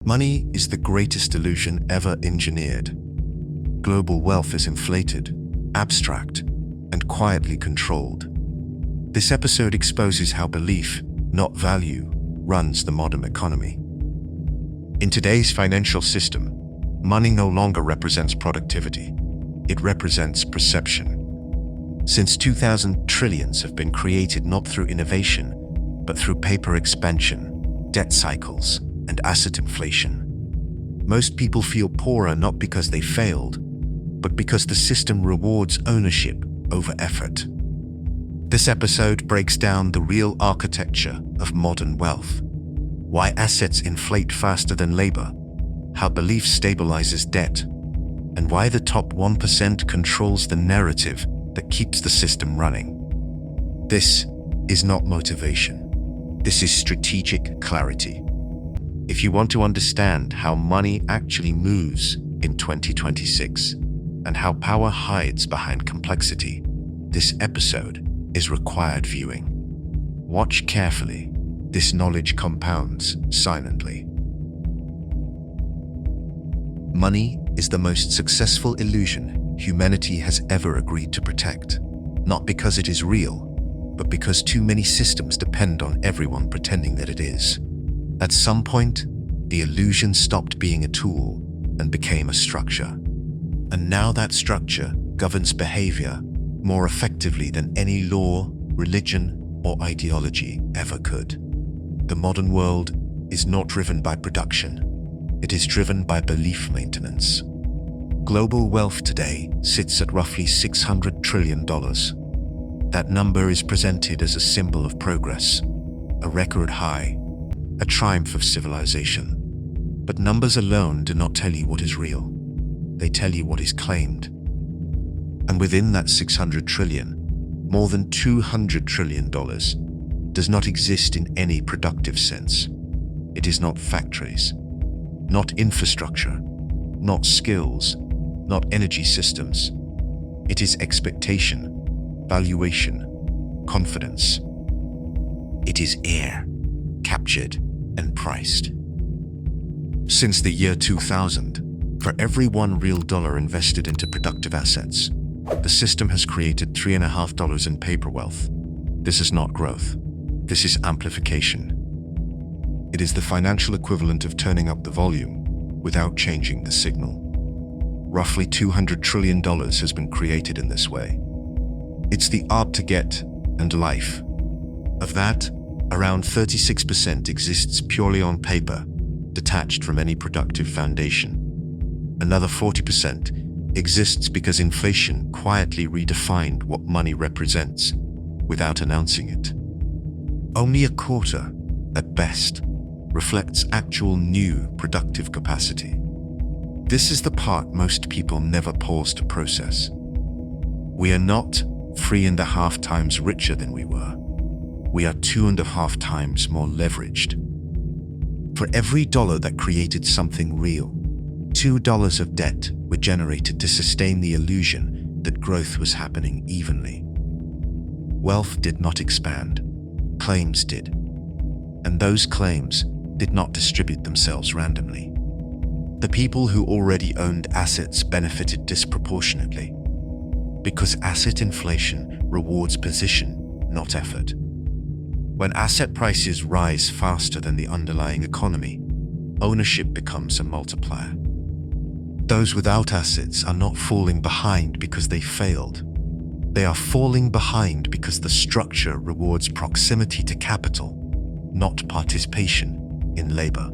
Money is the greatest illusion ever engineered. Global wealth is inflated, abstract, and quietly controlled. This episode exposes how belief, not value, runs the modern economy. In today's financial system, money no longer represents productivity. It represents perception. Since 2000, trillions have been created not through innovation, but through paper expansion, debt cycles, and asset inflation. Most people feel poorer not because they failed, but because the system rewards ownership over effort. This episode breaks down the real architecture of modern wealth, why assets inflate faster than labor, how belief stabilizes debt, and why the top 1% controls the narrative that keeps the system running. This is not motivation. This is strategic clarity. If you want to understand how money actually moves in 2026 and how power hides behind complexity, this episode is required viewing. Watch carefully. This knowledge compounds silently. Money is the most successful illusion humanity has ever agreed to protect, not because it is real, but because too many systems depend on everyone pretending that it is. At some point, the illusion stopped being a tool and became a structure. And now that structure governs behavior more effectively than any law, religion, or ideology ever could. The modern world is not driven by production. It is driven by belief maintenance. Global wealth today sits at roughly $600 trillion. That number is presented as a symbol of progress, a record high, a triumph of civilization. But numbers alone do not tell you what is real. They tell you what is claimed. And within that 600 trillion, more than $200 trillion does not exist in any productive sense. It is not factories, not infrastructure, not skills, not energy systems. It is expectation, valuation, confidence. It is air, captured and priced. Since the year 2000, for every $1 real invested into productive assets, the system has created $3.50 in paper wealth. This is not growth. This is amplification. It is the financial equivalent of turning up the volume without changing the signal. Roughly $200 trillion has been created in this way. It's the art to get and life. Of that, around 36% exists purely on paper, detached from any productive foundation. Another 40% exists because inflation quietly redefined what money represents without announcing it. Only a quarter, at best, reflects actual new productive capacity. This is the part most people never pause to process. We are not 3.5 times richer than we were. We are 2.5 times more leveraged. For every dollar that created something real, $2 of debt were generated to sustain the illusion that growth was happening evenly. Wealth did not expand, claims did. And those claims did not distribute themselves randomly. The people who already owned assets benefited disproportionately, because asset inflation rewards position, not effort. When asset prices rise faster than the underlying economy, ownership becomes a multiplier. Those without assets are not falling behind because they failed. They are falling behind because the structure rewards proximity to capital, not participation in labor.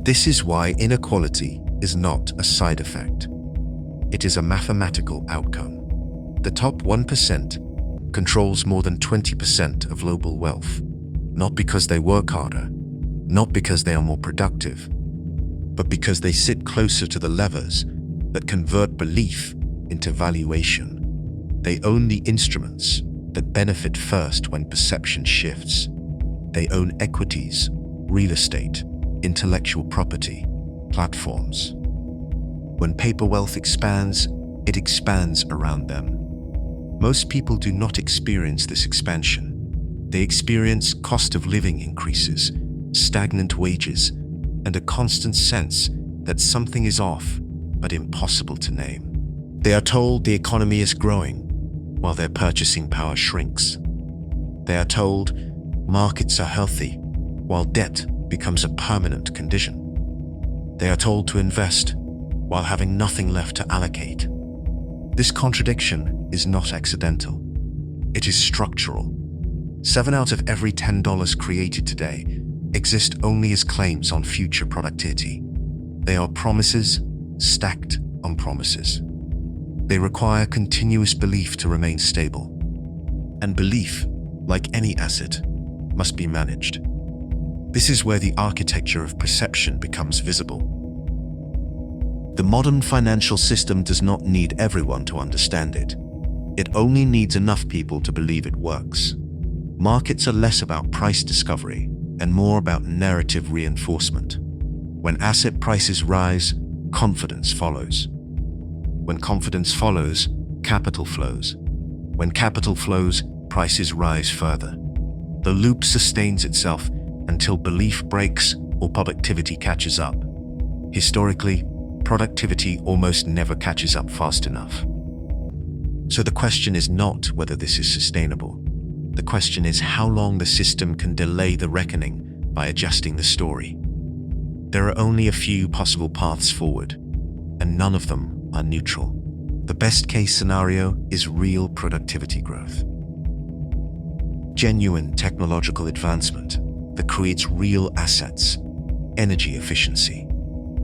This is why inequality is not a side effect. It is a mathematical outcome. The top 1% controls more than 20% of global wealth, not because they work harder, not because they are more productive, but because they sit closer to the levers that convert belief into valuation. They own the instruments that benefit first when perception shifts. They own equities, real estate, intellectual property, platforms. When paper wealth expands, it expands around them. Most people do not experience this expansion. They experience cost of living increases, stagnant wages, and a constant sense that something is off, but impossible to name. They are told the economy is growing, while their purchasing power shrinks. They are told markets are healthy, while debt becomes a permanent condition. They are told to invest, while having nothing left to allocate. This contradiction is not accidental. It is structural. 7 out of every $10 created today exist only as claims on future productivity. They are promises stacked on promises. They require continuous belief to remain stable. And belief, like any asset, must be managed. This is where the architecture of perception becomes visible. The modern financial system does not need everyone to understand it. It only needs enough people to believe it works. Markets are less about price discovery and more about narrative reinforcement. When asset prices rise, confidence follows. When confidence follows, capital flows. When capital flows, prices rise further. The loop sustains itself until belief breaks or productivity catches up. Historically, productivity almost never catches up fast enough. So the question is not whether this is sustainable. The question is how long the system can delay the reckoning by adjusting the story. There are only a few possible paths forward, and none of them are neutral. The best case scenario is real productivity growth. Genuine technological advancement that creates real assets, energy efficiency,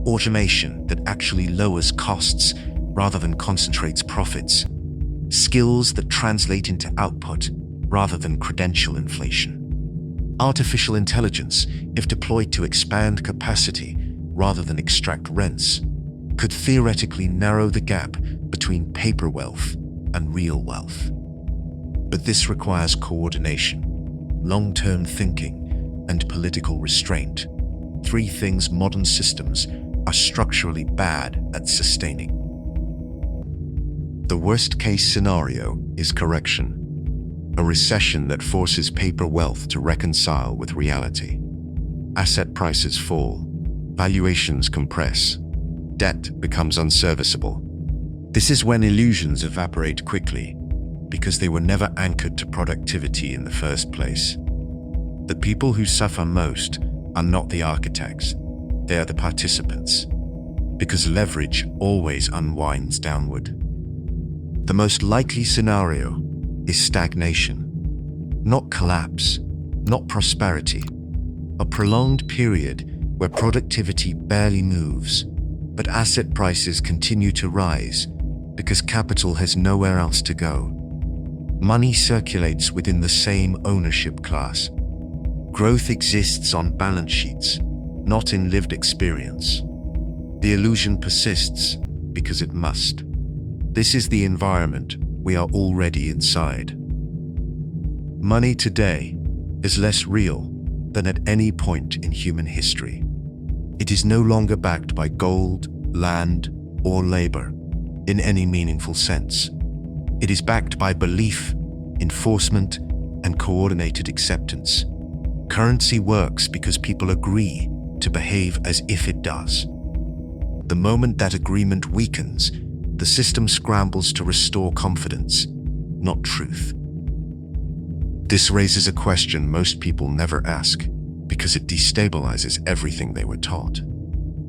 automation that actually lowers costs rather than concentrates profits, skills that translate into output rather than credential inflation. Artificial intelligence, if deployed to expand capacity rather than extract rents, could theoretically narrow the gap between paper wealth and real wealth. But this requires coordination, long-term thinking, and political restraint. 3 things modern systems are structurally bad at sustaining. The worst-case scenario is correction, a recession that forces paper wealth to reconcile with reality. Asset prices fall, valuations compress, debt becomes unserviceable. This is when illusions evaporate quickly, because they were never anchored to productivity in the first place. The people who suffer most are not the architects, they are the participants, because leverage always unwinds downward. The most likely scenario is stagnation, not collapse, not prosperity, a prolonged period where productivity barely moves, but asset prices continue to rise because capital has nowhere else to go. Money circulates within the same ownership class. Growth exists on balance sheets, not in lived experience. The illusion persists because it must. This is the environment we are already inside. Money today is less real than at any point in human history. It is no longer backed by gold, land, or labor in any meaningful sense. It is backed by belief, enforcement, and coordinated acceptance. Currency works because people agree to behave as if it does. The moment that agreement weakens, the system scrambles to restore confidence, not truth. This raises a question most people never ask, because it destabilizes everything they were taught.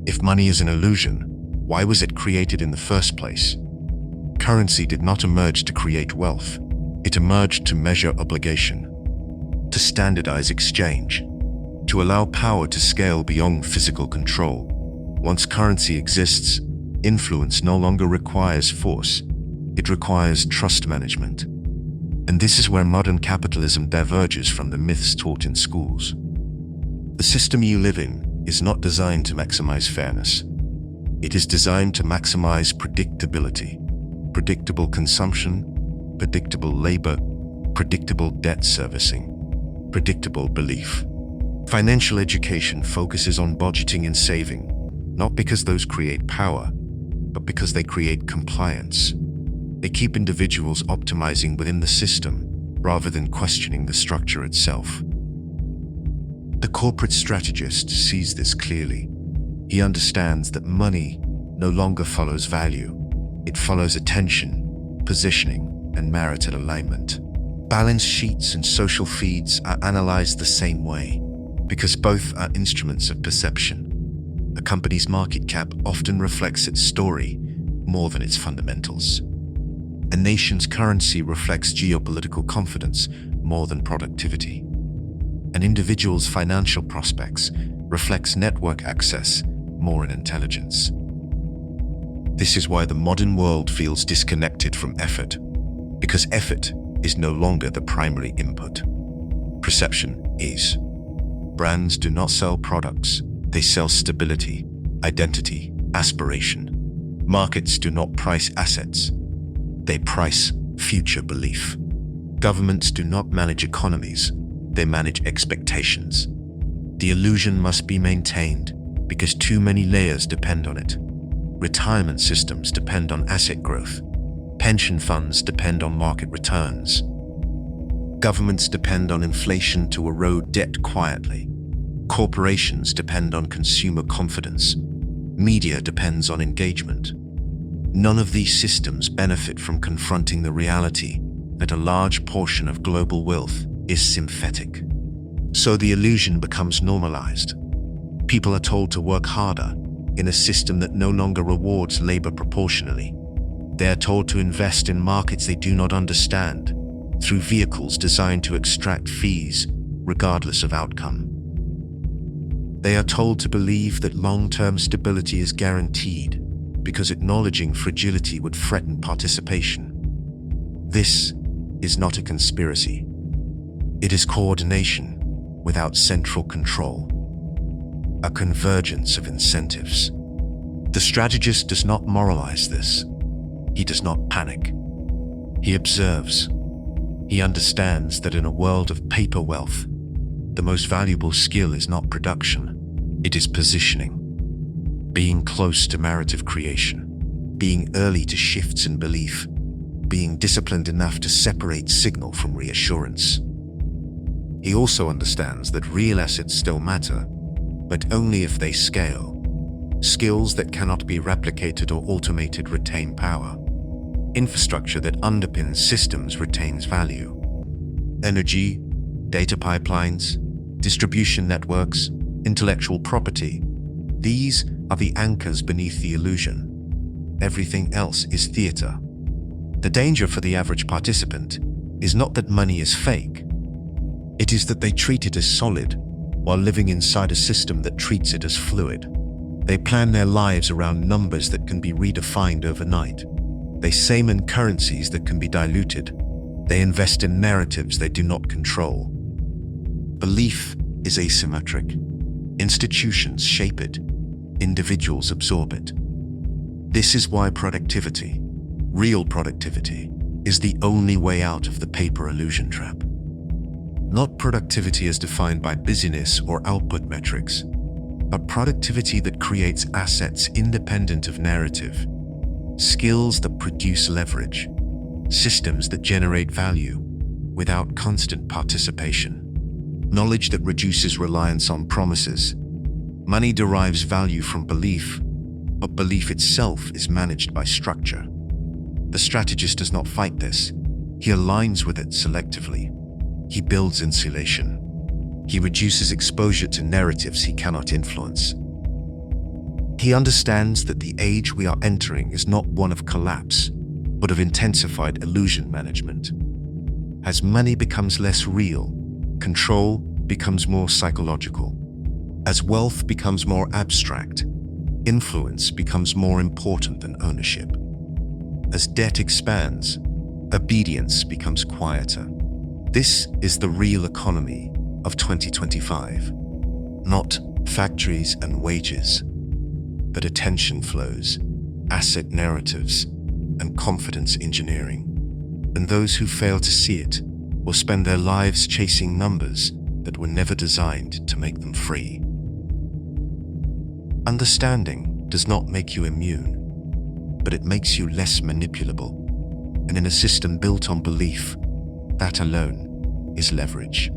If money is an illusion, why was it created in the first place? Currency did not emerge to create wealth. It emerged to measure obligation, to standardize exchange, to allow power to scale beyond physical control. Once currency exists, influence no longer requires force. It requires trust management. And this is where modern capitalism diverges from the myths taught in schools. The system you live in is not designed to maximize fairness. It is designed to maximize predictability. Predictable consumption, predictable labor, predictable debt servicing, predictable belief. Financial education focuses on budgeting and saving, not because those create power, but because they create compliance. They keep individuals optimizing within the system rather than questioning the structure itself. The corporate strategist sees this clearly. He understands that money no longer follows value. It follows attention, positioning, and marital alignment. Balance sheets and social feeds are analyzed the same way because both are instruments of perception. A company's market cap often reflects its story more than its fundamentals. A nation's currency reflects geopolitical confidence more than productivity. An individual's financial prospects reflects network access more than intelligence. This is why the modern world feels disconnected from effort, because effort is no longer the primary input. Perception is. Brands do not sell products, they sell stability, identity, aspiration. Markets do not price assets, they price future belief. Governments do not manage economies, they manage expectations. The illusion must be maintained because too many layers depend on it. Retirement systems depend on asset growth. Pension funds depend on market returns. Governments depend on inflation to erode debt quietly. Corporations depend on consumer confidence. Media depends on engagement. None of these systems benefit from confronting the reality that a large portion of global wealth is synthetic. So the illusion becomes normalized. People are told to work harder in a system that no longer rewards labor proportionally. They are told to invest in markets they do not understand through vehicles designed to extract fees regardless of outcome. They are told to believe that long-term stability is guaranteed because acknowledging fragility would threaten participation. This is not a conspiracy. It is coordination without central control. A convergence of incentives. The strategist does not moralize this. He does not panic. He observes. He understands that in a world of paper wealth, the most valuable skill is not production, it is positioning. Being close to narrative creation, being early to shifts in belief, being disciplined enough to separate signal from reassurance. He also understands that real assets still matter, but only if they scale. Skills that cannot be replicated or automated retain power. Infrastructure that underpins systems retains value. Energy, data pipelines, distribution networks, intellectual property. These are the anchors beneath the illusion. Everything else is theater. The danger for the average participant is not that money is fake. It is that they treat it as solid while living inside a system that treats it as fluid. They plan their lives around numbers that can be redefined overnight. They same in currencies that can be diluted. They invest in narratives they do not control. Belief is asymmetric. Institutions shape it. Individuals absorb it. This is why productivity, real productivity, is the only way out of the paper illusion trap. Not productivity as defined by busyness or output metrics, but productivity that creates assets independent of narrative, skills that produce leverage, systems that generate value without constant participation, knowledge that reduces reliance on promises. Money derives value from belief, but belief itself is managed by structure. The strategist does not fight this. He aligns with it selectively. He builds insulation. He reduces exposure to narratives he cannot influence. He understands that the age we are entering is not one of collapse, but of intensified illusion management. As money becomes less real, control becomes more psychological. As wealth becomes more abstract, influence becomes more important than ownership. As debt expands, obedience becomes quieter. This is the real economy of 2025. Not factories and wages, but attention flows, asset narratives, and confidence engineering. And those who fail to see it will spend their lives chasing numbers that were never designed to make them free. Understanding does not make you immune, but it makes you less manipulable. And in a system built on belief, that alone is leverage.